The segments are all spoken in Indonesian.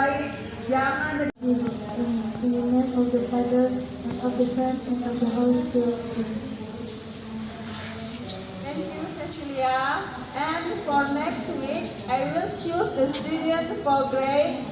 baik, jangan In the name of the Father, and of the Son, and of the Holy Spirit. Thank you, Cecilia. And for next week, I will choose the student for grade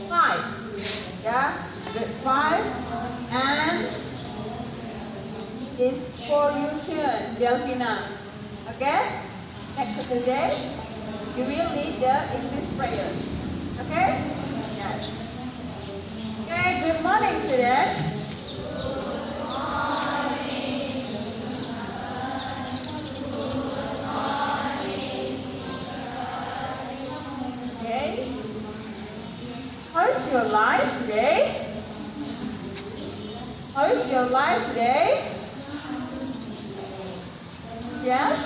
5. Yeah, grade 5. And it's for you turn, Delvina. Okay? Next Saturday, you will lead the English prayer. Okay? Yes. Okay, good morning, students. Okay. How's your life today? How is your life today? Yes?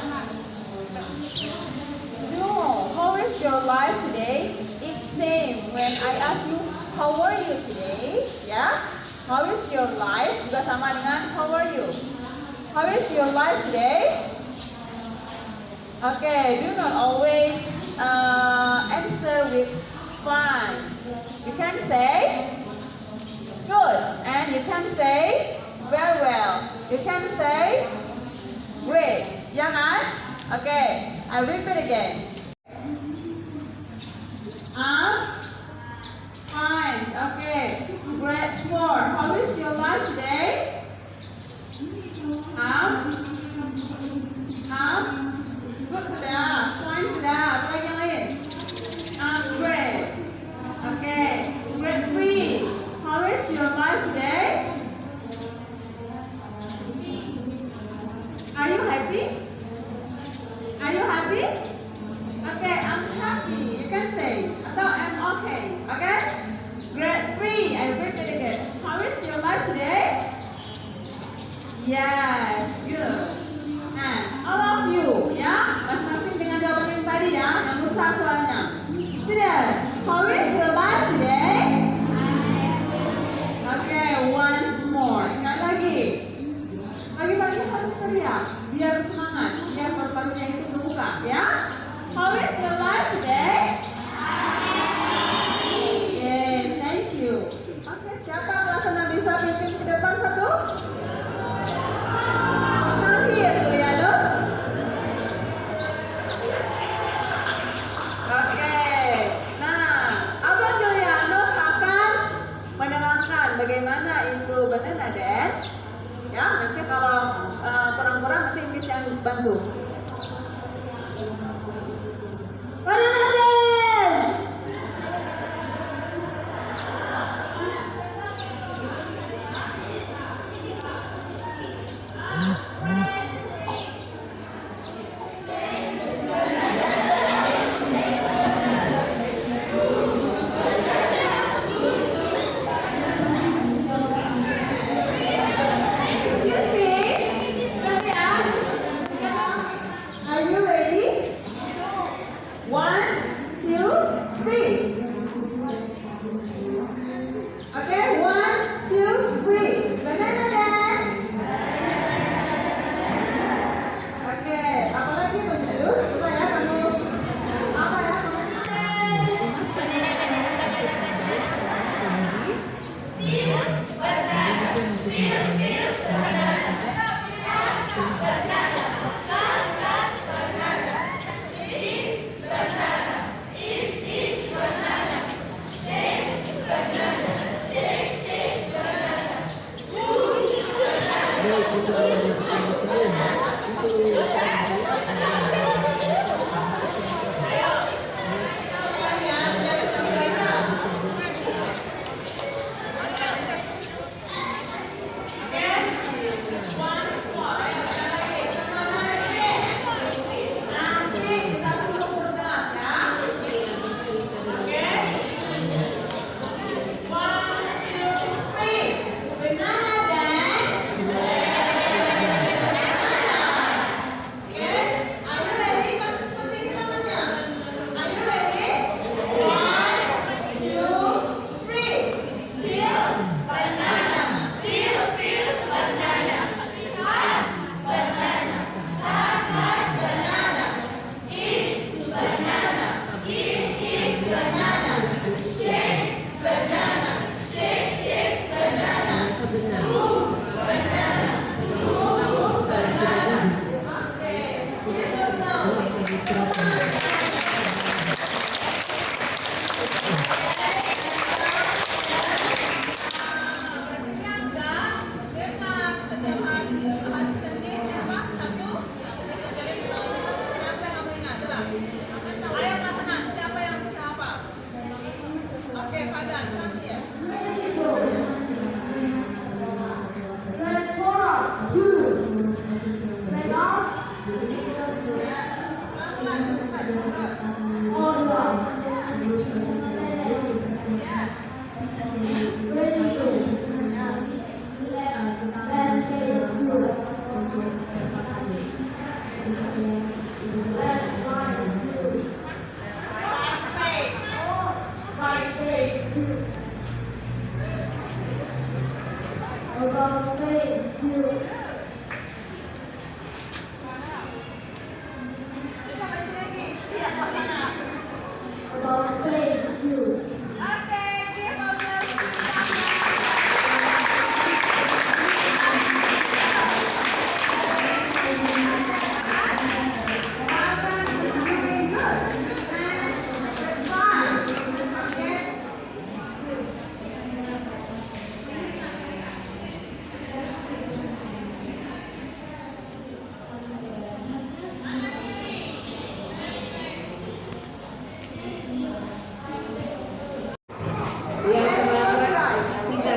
No. How is your life today? It's same when I ask you, how are you today? Yeah? How is your life? Juga sama dengan how are you? How is your life today? Okay, do not always answer with fine. You can say good, and you can say very well. You can say great. Jangan? Okay, I repeat again. Fine. Okay. Grade 4. How is your life today? Good sudah. Fine sudah. Apa lagi yang lain? Great. Okay. Grade 3. How is your life today? Are you happy? Are you happy? Okay, I'm happy. You can say. Atau I'm okay. Okay? Grade 3. I repeat it again. How is your life today? Yes, good. Nah, all of you, ya, masing-masing dengan jawaban yang tadi ya, yang besar soalnya. Student, how is your life today? Okay, once more. Sekali lagi. Pagi-pagi harus teriak, biar semangat, biar paru-parunya itu terbuka, ya. How is your life today? Okay, thank you. Oke, siapa yang merasa bisa pimpin ke depan satu? Nanti ya, Julianus. you. About face, you. Yang terlambat tidak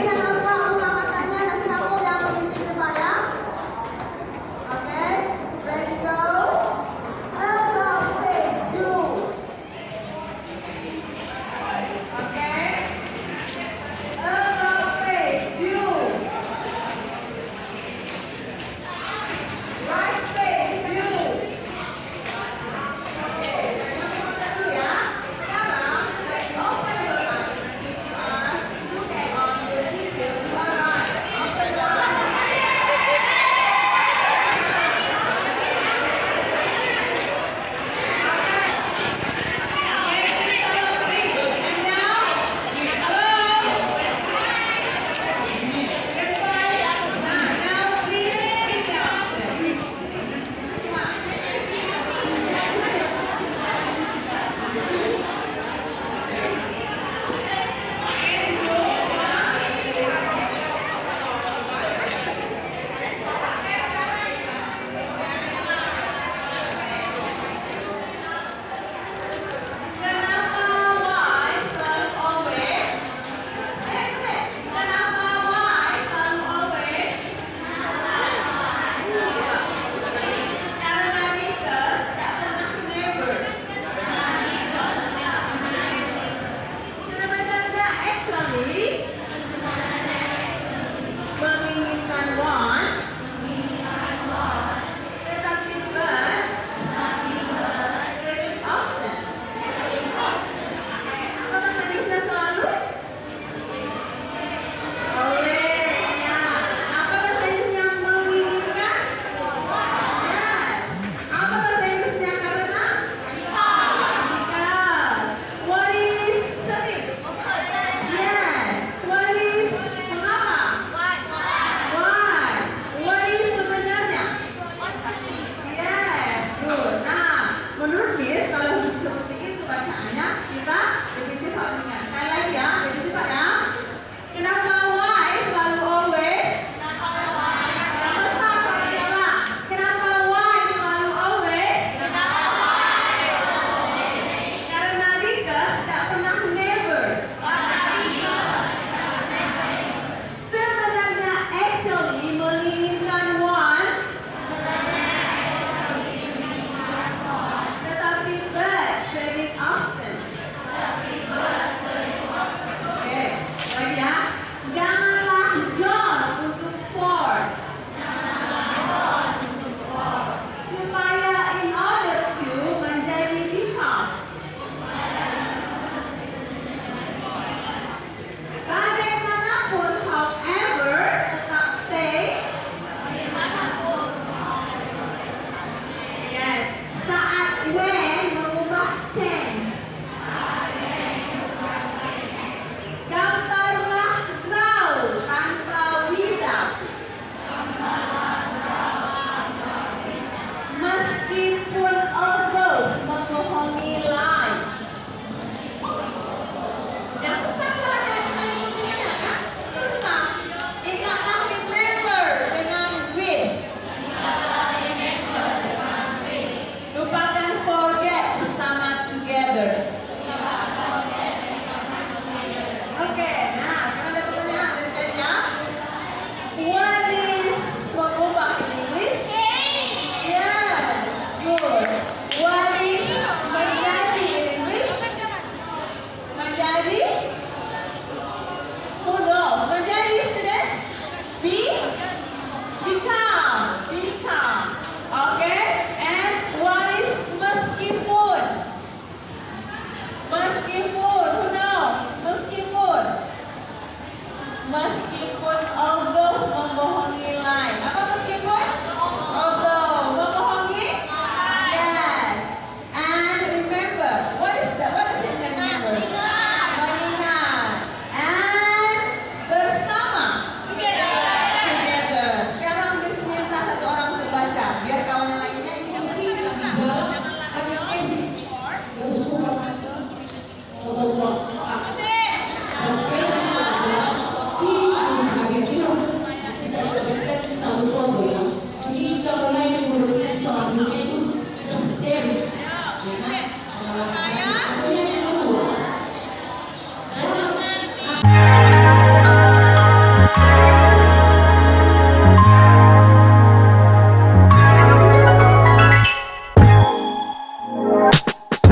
Menurut Miss, kalau seperti itu bacaannya, kita